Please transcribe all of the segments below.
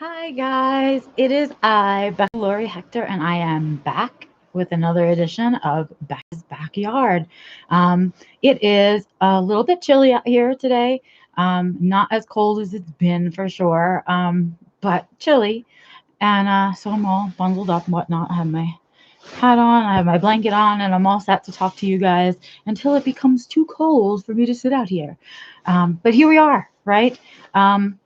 Hi guys, it is I, Becca Lori Hector, and I am back with another edition of Becca's Backyard. It is a little bit chilly out here today, not as cold as it's been for sure, but chilly. And so I'm all bundled up and whatnot. I have my hat on, I have my blanket on, and I'm all set to talk to you guys until it becomes too cold for me to sit out here. But here we are, right? Um,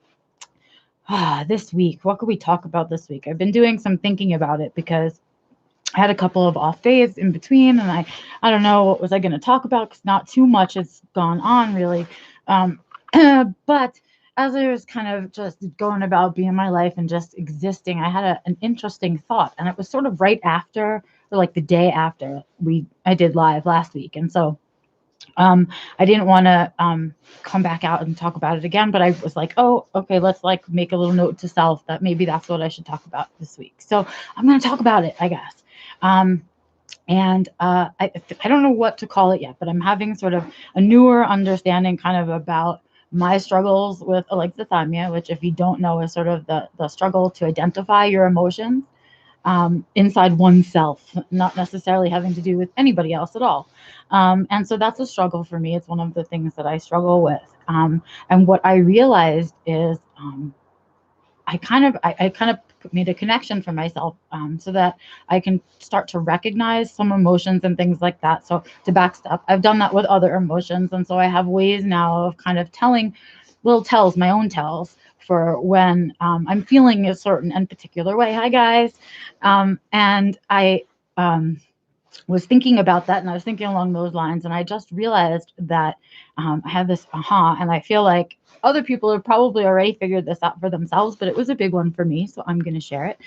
this week, what could we talk about this week? I've been doing some thinking about it because I had a couple of off days in between, and I don't know what was I going to talk about because not too much has gone on really. Um, but as I was kind of just going about being my life and just existing, I had an interesting thought, and it was sort of right after or like the day after I did live last week, and so I didn't want to come back out and talk about it again, but I was like, oh, okay, let's like make a little note to self that maybe that's what I should talk about this week. So I'm going to talk about it, I guess. And I don't know what to call it yet, but I'm having sort of a newer understanding kind of about my struggles with alexithymia, which, if you don't know, is sort of the struggle to identify your emotions inside oneself, not necessarily having to do with anybody else at all. And so that's a struggle for me. It's one of the things that I struggle with. And what I realized is I kind of made a connection for myself so that I can start to recognize some emotions and things like that. So to backstep, I've done that with other emotions, and so I have ways now of kind of telling little tells, my own tells, for when I'm feeling a certain and particular way. Hi guys, and I. Was thinking about that, and I was thinking along those lines, and I just realized that I had this aha, and I feel like other people have probably already figured this out for themselves, but it was a big one for me, so I'm going to share it.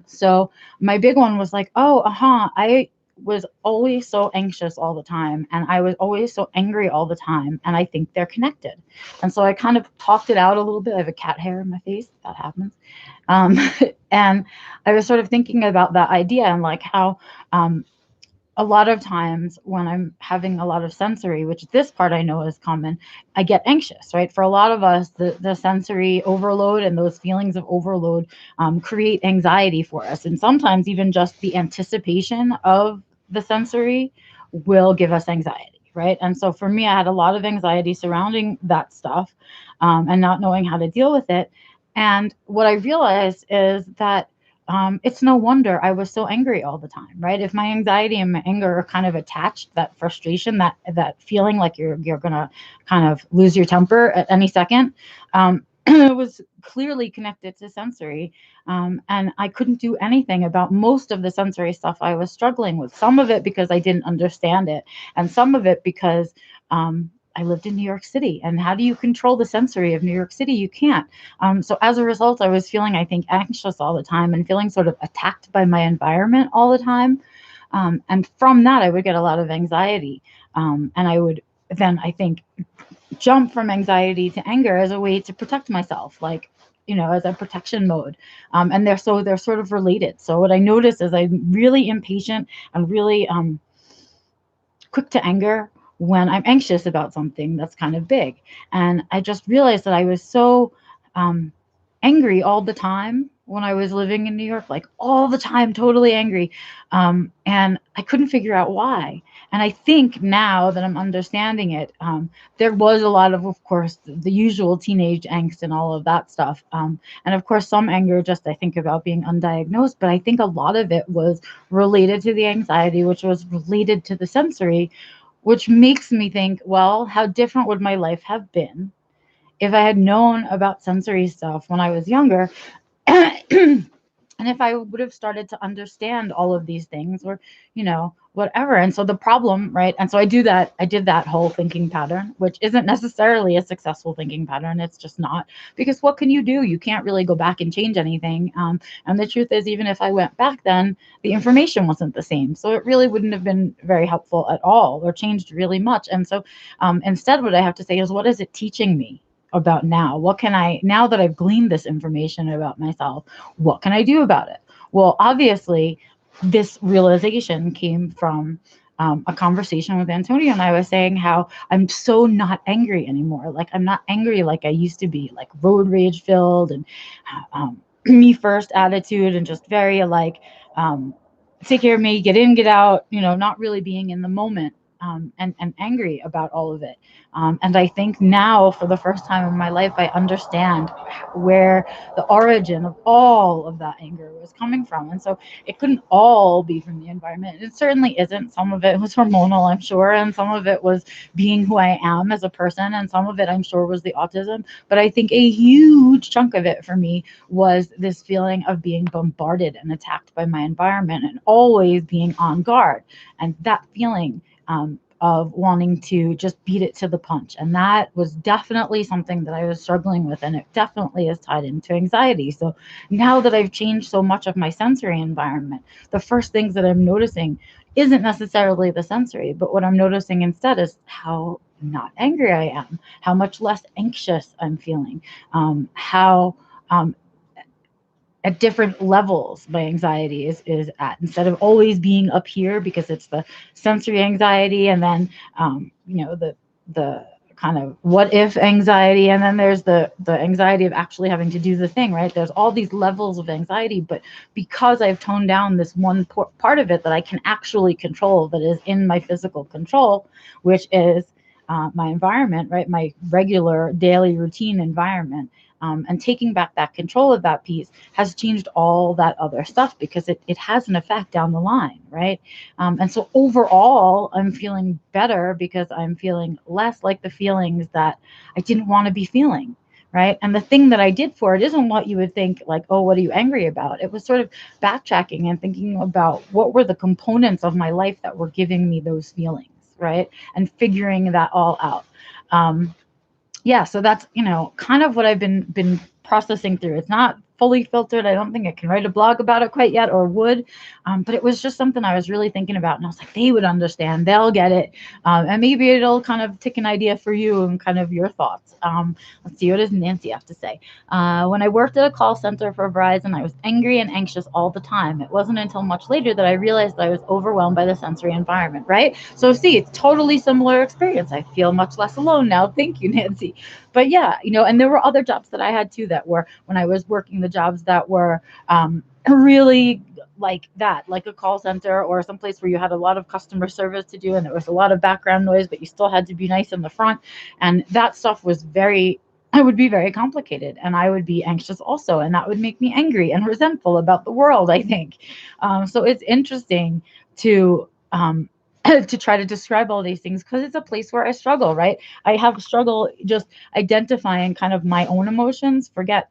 So my big one was like, oh, aha, I was always so anxious all the time, and I was always so angry all the time, and I think they're connected. And so I kind of talked it out a little bit. I have a cat hair in my face. That happens. Um, and I was sort of thinking about that idea and like how um, a lot of times when I'm having a lot of sensory, which this part I know is common, I get anxious, right? For a lot of us, the sensory overload and those feelings of overload create anxiety for us. And sometimes even just the anticipation of the sensory will give us anxiety, right? And so for me, I had a lot of anxiety surrounding that stuff and not knowing how to deal with it. And what I realized is that it's no wonder I was so angry all the time, right? If my anxiety and my anger are kind of attached, that frustration, that feeling like you're gonna kind of lose your temper at any second, it was clearly connected to sensory, and I couldn't do anything about most of the sensory stuff I was struggling with. Some of it because I didn't understand it, and some of it because I lived in New York City, and how do you control the sensory of New York City? You can't. So as a result, I was feeling, I think, anxious all the time and feeling sort of attacked by my environment all the time. And from that, I would get a lot of anxiety. And I would then, I think, jump from anxiety to anger as a way to protect myself, like, as a protection mode. And they're sort of related. So what I noticed is I'm really impatient and really quick to anger when I'm anxious about something that's kind of big. And I just realized that I was so um, angry all the time when I was living in New York, like all the time, totally angry. And I couldn't figure out why. And I think now that I'm understanding it, there was a lot of course, the usual teenage angst and all of that stuff. And of course, some anger just I think about being undiagnosed, but I think a lot of it was related to the anxiety, which was related to the sensory, which makes me think, well, how different would my life have been if I had known about sensory stuff when I was younger? And if I would have started to understand all of these things, or whatever. And so the problem, right? And so I did that whole thinking pattern, which isn't necessarily a successful thinking pattern. It's just not, because what can you do? You can't really go back and change anything. And the truth is, even if I went back then, the information wasn't the same, so it really wouldn't have been very helpful at all or changed really much. And so instead, what I have to say is, what is it teaching me about now? What can I, now that I've gleaned this information about myself, what can I do about it? Well, obviously, this realization came from a conversation with Antonio, and I was saying how I'm so not angry anymore. Like, I'm not angry like I used to be, like road rage filled and me first attitude and just very like, um, take care of me, get in, get out, not really being in the moment, and angry about all of it. And I think now, for the first time in my life, I understand where the origin of all of that anger was coming from. And so it couldn't all be from the environment. It certainly isn't. Some of it was hormonal, I'm sure, and some of it was being who I am as a person, and some of it, I'm sure, was the autism. But I think a huge chunk of it for me was this feeling of being bombarded and attacked by my environment and always being on guard. And that feeling, of wanting to just beat it to the punch. And that was definitely something that I was struggling with. And it definitely is tied into anxiety. So now that I've changed so much of my sensory environment, the first things that I'm noticing isn't necessarily the sensory, but what I'm noticing instead is how not angry I am, how much less anxious I'm feeling, how um, at different levels my anxiety is at, instead of always being up here because it's the sensory anxiety, and then the kind of what if anxiety, and then there's the anxiety of actually having to do the thing, right? There's all these levels of anxiety, but because I've toned down this one part of it that I can actually control, that is in my physical control, which is my environment, right? My regular daily routine environment, and taking back that control of that piece has changed all that other stuff, because it has an effect down the line, right? And so overall, I'm feeling better because I'm feeling less like the feelings that I didn't want to be feeling. Right. And the thing that I did for it isn't what you would think, like, oh, what are you angry about? It was sort of backtracking and thinking about what were the components of my life that were giving me those feelings. Right. And figuring that all out. Um, yeah, so that's, kind of what I've been processing through. It's not fully filtered. I don't think I can write a blog about it quite yet, or would. But it was just something I was really thinking about, and I was like, they would understand, they'll get it, and maybe it'll kind of take an idea for you and kind of your thoughts. Let's see, what does Nancy have to say? When I worked at a call center for Verizon, I was angry and anxious all the time. It wasn't until much later that I realized that I was overwhelmed by the sensory environment. Right? So see, it's totally similar experience. I feel much less alone now. Thank you, Nancy. But yeah, and there were other jobs that I had too, that were, when I was working the jobs that were really like that, like a call center or someplace where you had a lot of customer service to do, and there was a lot of background noise, but you still had to be nice in the front. And that stuff was very, I would be very complicated, and I would be anxious also, and that would make me angry and resentful about the world, I think. So it's interesting to to try to describe all these things, because it's a place where I struggle, right? I have struggle just identifying kind of my own emotions, forget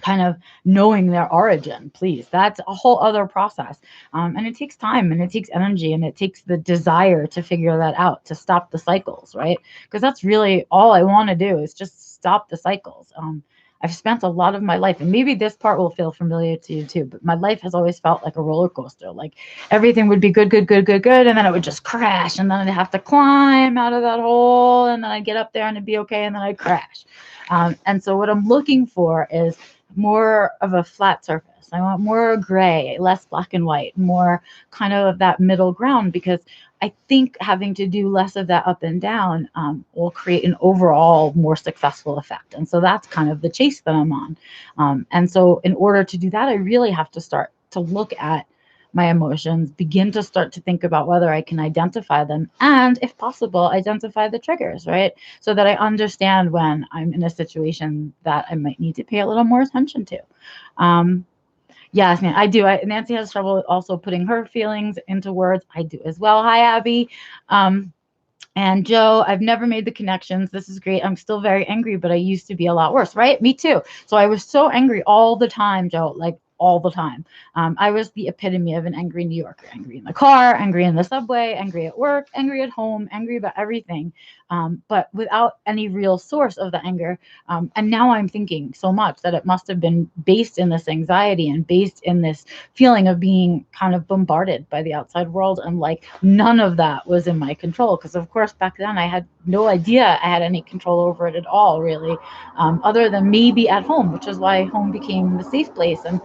kind of knowing their origin, please. That's a whole other process. And it takes time, and it takes energy, and it takes the desire to figure that out, to stop the cycles, right? Because that's really all I want to do, is just stop the cycles. I've spent a lot of my life, and maybe this part will feel familiar to you too, but my life has always felt like a roller coaster. Like everything would be good, good, good, good, good, and then it would just crash, and then I'd have to climb out of that hole, and then I'd get up there and it'd be okay, and then I'd crash. And so what I'm looking for is more of a flat surface. I want more gray, less black and white, more kind of that middle ground, because I think having to do less of that up and down will create an overall more successful effect. And so that's kind of the chase that I'm on. And so in order to do that, I really have to start to look at my emotions, begin to start to think about whether I can identify them, and if possible, identify the triggers, right? So that I understand when I'm in a situation that I might need to pay a little more attention to. Um, yes, I do. Nancy has trouble also putting her feelings into words. I do as well. Hi, Abby. And Joe, I've never made the connections. This is great. I'm still very angry, but I used to be a lot worse, right? Me too. So I was so angry all the time, Joe, like all the time. I was the epitome of an angry New Yorker, angry in the car, angry in the subway, angry at work, angry at home, angry about everything, but without any real source of the anger. And now I'm thinking so much that it must have been based in this anxiety and based in this feeling of being kind of bombarded by the outside world. And like none of that was in my control, because of course back then I had no idea I had any control over it at all, really, other than maybe at home, which is why home became the safe place and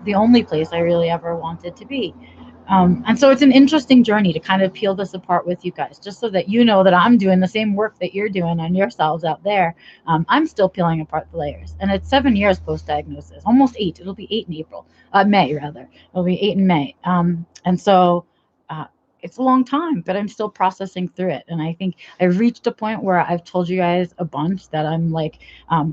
the only place I really ever wanted to be. And so it's an interesting journey to kind of peel this apart with you guys, just so that you know that I'm doing the same work that you're doing on yourselves out there. I'm still peeling apart the layers, and it's 7 years post diagnosis, almost 8. It'll be 8 in April, May rather. It'll be 8 in May. And so uh, it's a long time, but I'm still processing through it. And I think I've reached a point where I've told you guys a bunch that I'm like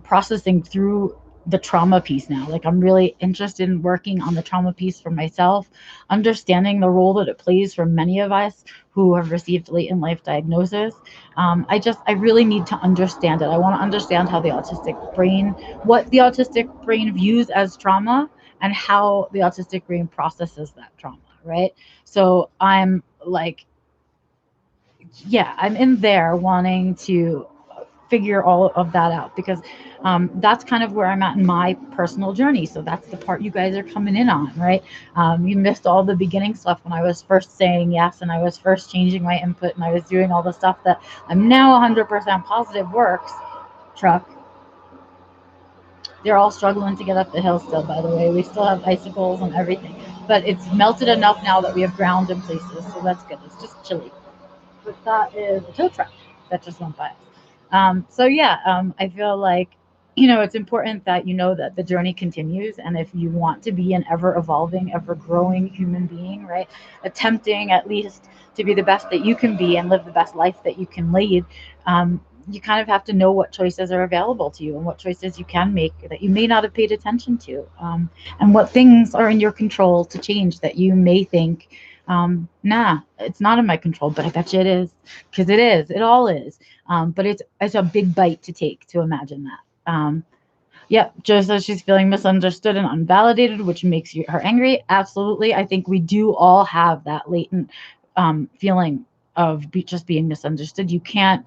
processing through the trauma piece now. Like, I'm really interested in working on the trauma piece for myself, understanding the role that it plays for many of us who have received late in life diagnosis. I really need to understand it. I want to understand how the autistic brain, what the autistic brain views as trauma, and how the autistic brain processes that trauma, right? So I'm like, yeah, I'm in there wanting to figure all of that out, because that's kind of where I'm at in my personal journey. So that's the part you guys are coming in on, right? You missed all the beginning stuff when I was first saying yes, and I was first changing my input, and I was doing all the stuff that I'm now 100% positive works. Truck. They're all struggling to get up the hill still, by the way. We still have icicles and everything. But it's melted enough now that we have ground in places, so that's good. It's just chilly. But that is a tow truck that just went by. So yeah, I feel like, it's important that you know that the journey continues, and if you want to be an ever evolving, ever growing human being, right, attempting at least to be the best that you can be and live the best life that you can lead, you kind of have to know what choices are available to you and what choices you can make that you may not have paid attention to, and what things are in your control to change that you may think, nah, it's not in my control, but I bet you it is, because it is. It all is. But it's a big bite to take to imagine that. Yep, just as she's feeling misunderstood and unvalidated, which makes her angry. Absolutely, I think we do all have that latent feeling of just being misunderstood. You can't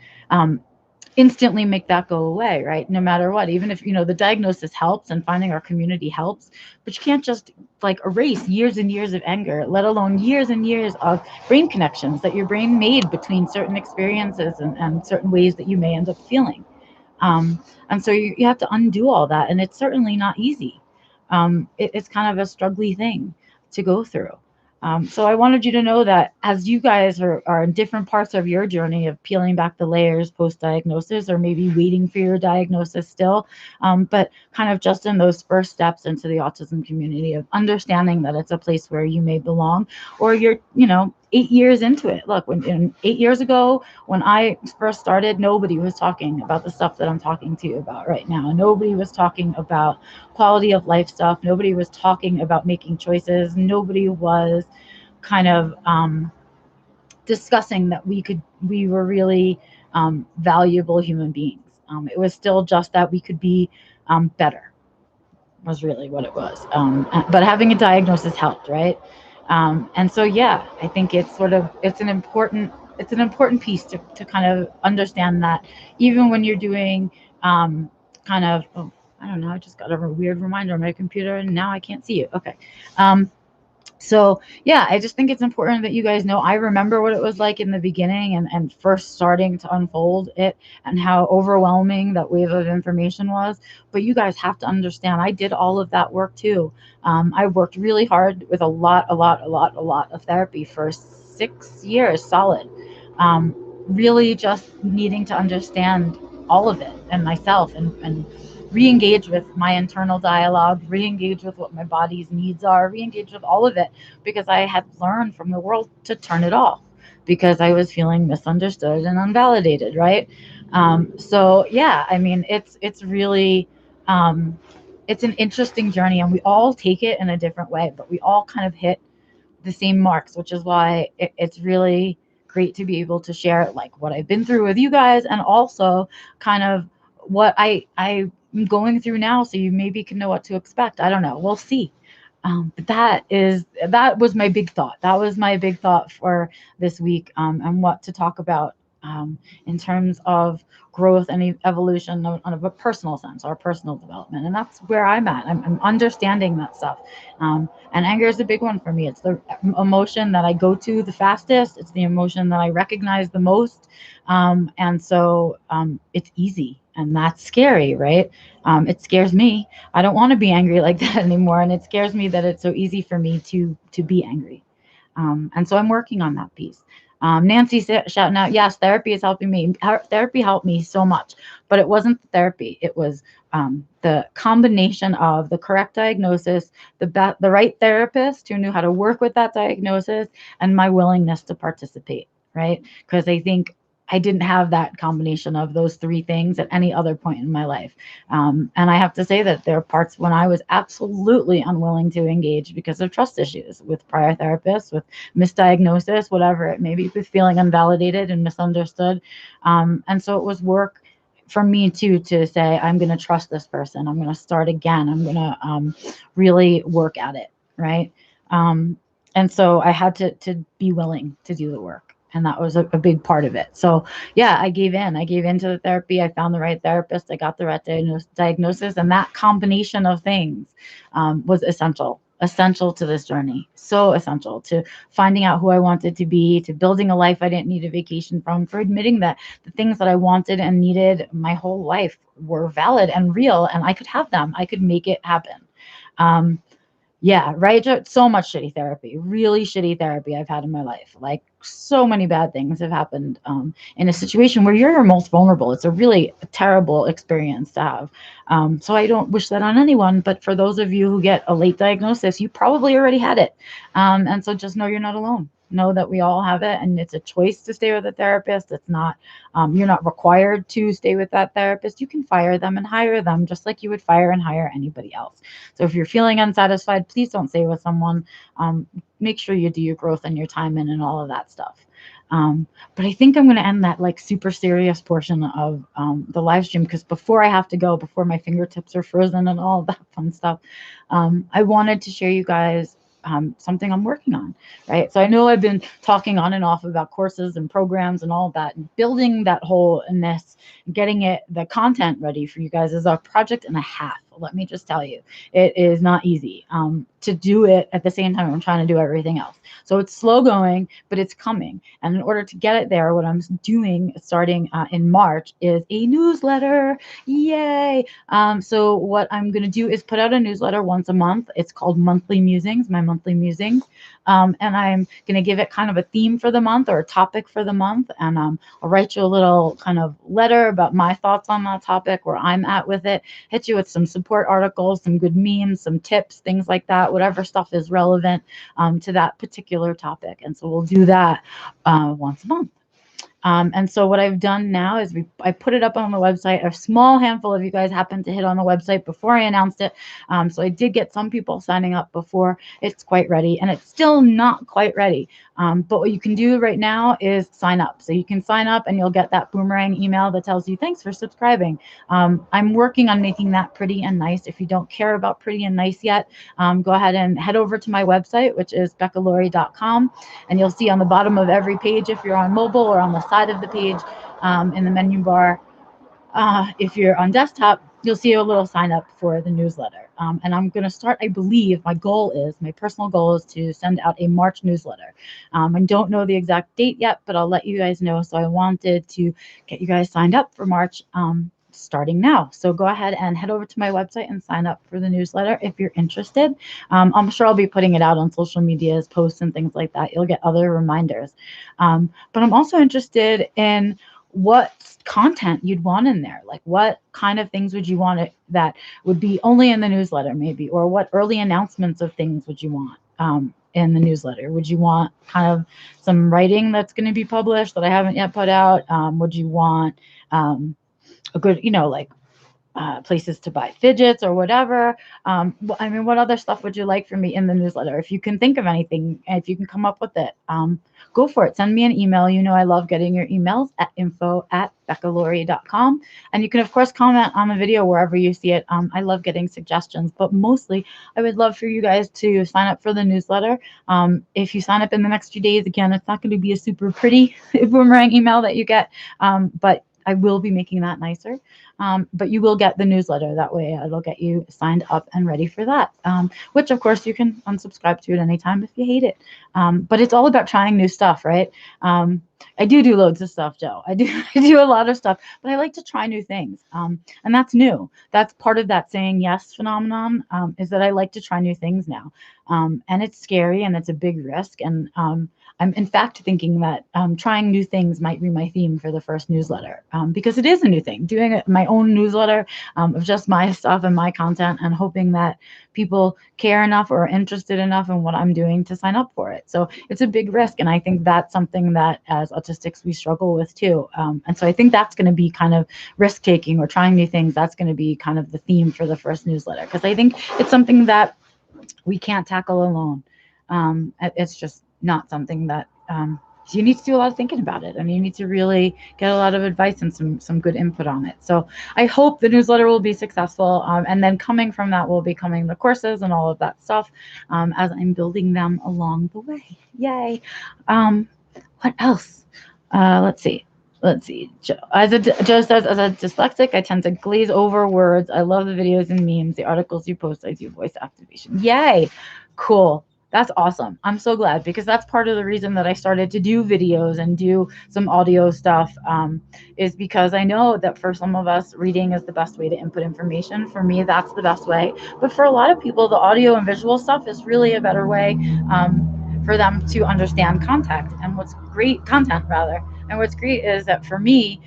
instantly make that go away, right? No matter what, even if the diagnosis helps and finding our community helps, but you can't just like erase years and years of anger, let alone years and years of brain connections that your brain made between certain experiences and certain ways that you may end up feeling. And so you have to undo all that, and it's certainly not easy. It's kind of a struggly thing to go through. So I wanted you to know that as you guys are in different parts of your journey of peeling back the layers post diagnosis, or maybe waiting for your diagnosis still, but kind of just in those first steps into the autism community of understanding that it's a place where you may belong, or you're 8 years into it. Look, when 8 years ago, when I first started, nobody was talking about the stuff that I'm talking to you about right now. Nobody was talking about quality of life stuff. Nobody was talking about making choices. Nobody was kind of discussing that we were really valuable human beings. It was still just that we could be better, was really what it was. But having a diagnosis helped, right? And so yeah, I think it's an important piece to kind of understand that, even when you're doing kind of, oh, I don't know, I just got a weird reminder on my computer and now I can't see you. Okay. So yeah, I just think it's important that you guys know I remember what it was like in the beginning, and first starting to unfold it, and how overwhelming that wave of information was. But you guys have to understand, I did all of that work too. I worked really hard with a lot of therapy for 6 years solid. Really just needing to understand all of it and myself, and re-engage with my internal dialogue, re-engage with what my body's needs are, re-engage with all of it, because I had learned from the world to turn it off because I was feeling misunderstood and unvalidated, right? So yeah, I mean, it's really it's an interesting journey, and we all take it in a different way, but we all kind of hit the same marks, which is why it's really great to be able to share like what I've been through with you guys, and also kind of what I'm going through now, so you maybe can know what to expect. I don't know. We'll see. But that was my big thought. That was my big thought for this week, and what to talk about in terms of growth and evolution on a personal sense, or personal development. And that's where I'm at. I'm understanding that stuff. And anger is a big one for me. It's the emotion that I go to the fastest. It's the emotion that I recognize the most. And so it's easy, and that's scary, right? It scares me. I don't want to be angry like that anymore, and it scares me that it's so easy for me to be angry. And so I'm working on that piece. Nancy shouting out, yes, therapy is helping me. Therapy helped me so much, but it wasn't the therapy. It was the combination of the correct diagnosis, the right therapist who knew how to work with that diagnosis, and my willingness to participate, right? Because I think I didn't have that combination of those three things at any other point in my life. And I have to say that there are parts when I was absolutely unwilling to engage because of trust issues with prior therapists, with misdiagnosis, whatever it may be, with feeling unvalidated and misunderstood. And so it was work for me too to say, I'm going to trust this person. I'm going to start again. I'm going to really work at it. Right. And so I had to be willing to do the work. And that was a big part of it. So yeah, I gave in. I gave into the therapy. I found the right therapist. I got the right diagnosis. And that combination of things was essential to this journey. So essential to finding out who I wanted to be, to building a life I didn't need a vacation from, for admitting that the things that I wanted and needed my whole life were valid and real, and I could have them. I could make it happen. Yeah, right. So much shitty therapy, really shitty therapy I've had in my life. Like so many bad things have happened in a situation where you're most vulnerable. It's a really terrible experience to have. So I don't wish that on anyone. But for those of you who get a late diagnosis, you probably already had it. And so just know you're not alone. Know that we all have it, and it's a choice to stay with a therapist. It's not, you're not required to stay with that therapist. You can fire them and hire them just like you would fire and hire anybody else. So if you're feeling unsatisfied, please don't stay with someone. Make sure you do your growth and your time in and all of that stuff. But I think I'm going to end that like super serious portion of the live stream, because before I have to go, before my fingertips are frozen and all that fun stuff, I wanted to share you guys something I'm working on, right? So I know I've been talking on and off about courses and programs and all of that, and building that whole in this, getting the content ready for you guys is a project and a half. Let me just tell you, it is not easy to do it at the same time I'm trying to do everything else. So it's slow going, but it's coming. And in order to get it there, what I'm doing starting in March is a newsletter. Yay! So what I'm going to do is put out a newsletter once a month. It's called Monthly Musings, my monthly musings. And I'm going to give it kind of a theme for the month or a topic for the month. And I'll write you a little kind of letter about my thoughts on that topic, where I'm at with it, hit you with some support articles, some good memes, some tips, things like that, whatever stuff is relevant to that particular topic. And so we'll do that once a month. And so what I've done now is I put it up on the website. A small handful of you guys happened to hit on the website before I announced it. So I did get some people signing up before it's quite ready, and it's still not quite ready. But what you can do right now is sign up. So you can sign up and you'll get that boomerang email that tells you, thanks for subscribing. I'm working on making that pretty and nice. If you don't care about pretty and nice yet, go ahead and head over to my website, which is beccalaurie.com. And you'll see on the bottom of every page, if you're on mobile, or on the side of the page in the menu bar, if you're on desktop, you'll see a little sign up for the newsletter. And I'm going to start, I believe, my personal goal is to send out a March newsletter. I don't know the exact date yet, but I'll let you guys know. So I wanted to get you guys signed up for March starting now. So go ahead and head over to my website and sign up for the newsletter if you're interested. I'm sure I'll be putting it out on social medias, posts and things like that. You'll get other reminders. But I'm also interested in what content you'd want in there. Like what kind of things would you want that would be only in the newsletter maybe, or what early announcements of things would you want in the newsletter? Would you want kind of some writing that's going to be published that I haven't yet put out? Would you want a good, like places to buy fidgets or whatever? I mean, what other stuff would you like from me in the newsletter? If you can think of anything, if you can come up with it, go for it. Send me an email. I love getting your emails at info@beccalaurie.com. And you can, of course, comment on the video wherever you see it. I love getting suggestions, but mostly I would love for you guys to sign up for the newsletter. If you sign up in the next few days, again, it's not going to be a super pretty boomerang email that you get, but I will be making that nicer. But you will get the newsletter. That way it'll get you signed up and ready for that, which of course you can unsubscribe to at any time if you hate it. But it's all about trying new stuff, right? I do loads of stuff, Joe. I do I do a lot of stuff, but I like to try new things. And that's new. That's part of that saying yes phenomenon, is that I like to try new things now. And it's scary and it's a big risk. And I'm in fact thinking that trying new things might be my theme for the first newsletter, because it is a new thing. Doing my own newsletter of just my stuff and my content, and hoping that people care enough or are interested enough in what I'm doing to sign up for it. So it's a big risk, and I think that's something that as autistics we struggle with too. And so I think that's going to be kind of risk taking or trying new things. That's going to be kind of the theme for the first newsletter, because I think it's something that we can't tackle alone. It's just not something that you need to do a lot of thinking about it, and you need to really get a lot of advice and some good input on it. So I hope the newsletter will be successful, and then coming from that will be coming the courses and all of that stuff, as I'm building them along the way. Yay! What else? Let's see. Joe says, as a dyslexic, I tend to glaze over words. I love the videos and memes, the articles you post. I do voice activation. Yay! Cool. That's awesome. I'm so glad, because that's part of the reason that I started to do videos and do some audio stuff, is because I know that for some of us, reading is the best way to input information. For me, that's the best way. But for a lot of people, the audio and visual stuff is really a better way, for them to understand content. And what's great is that for me,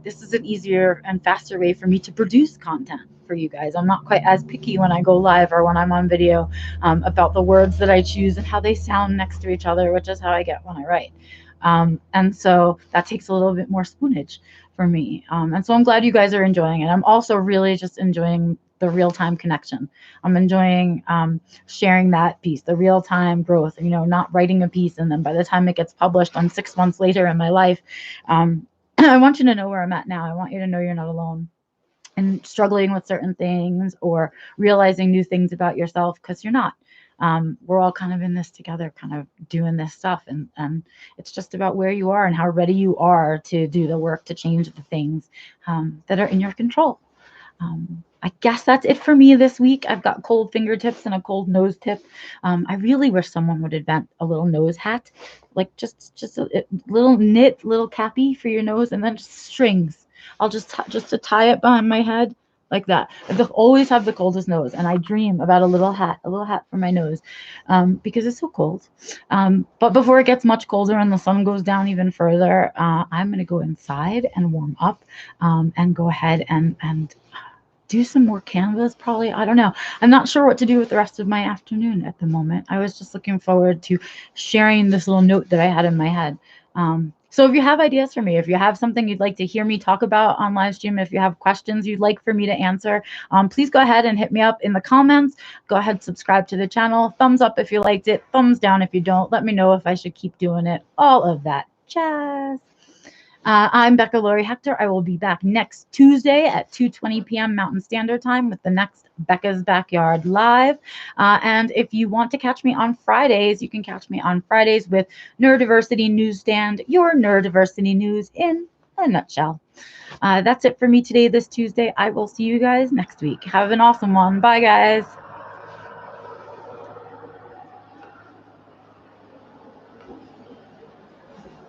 this is an easier and faster way for me to produce content for you guys. I'm not quite as picky when I go live or when I'm on video, about the words that I choose and how they sound next to each other, which is how I get when I write. And so that takes a little bit more spoonage for me. And so I'm glad you guys are enjoying it. I'm also really just enjoying the real-time connection. I'm enjoying sharing that piece, the real-time growth, not writing a piece and then by the time it gets published, I'm 6 months later in my life. I want you to know where I'm at now. I want you to know you're not alone and struggling with certain things or realizing new things about yourself, because you're not. We're all kind of in this together, kind of doing this stuff. And it's just about where you are and how ready you are to do the work to change the things that are in your control. I guess that's it for me this week. I've got cold fingertips and a cold nose tip. I really wish someone would invent a little nose hat, like just a little knit, little cappy for your nose, and then just strings. I'll just to tie it behind my head like that. I always have the coldest nose, and I dream about a little hat for my nose, because it's so cold. But before it gets much colder and the sun goes down even further, I'm going to go inside and warm up, and go ahead and do some more canvas probably. I don't know. I'm not sure what to do with the rest of my afternoon at the moment. I was just looking forward to sharing this little note that I had in my head. So if you have ideas for me, if you have something you'd like to hear me talk about on live stream, if you have questions you'd like for me to answer, please go ahead and hit me up in the comments. Go ahead, subscribe to the channel. Thumbs up if you liked it. Thumbs down if you don't. Let me know if I should keep doing it. All of that jazz. I'm Becca Laurie Hector. I will be back next Tuesday at 2:20 p.m. Mountain Standard Time with the next Becca's Backyard Live. And if you want to catch me on Fridays, you can catch me on Fridays with Neurodiversity Newsstand, your neurodiversity news in a nutshell. That's it for me today, this Tuesday. I will see you guys next week. Have an awesome one. Bye, guys.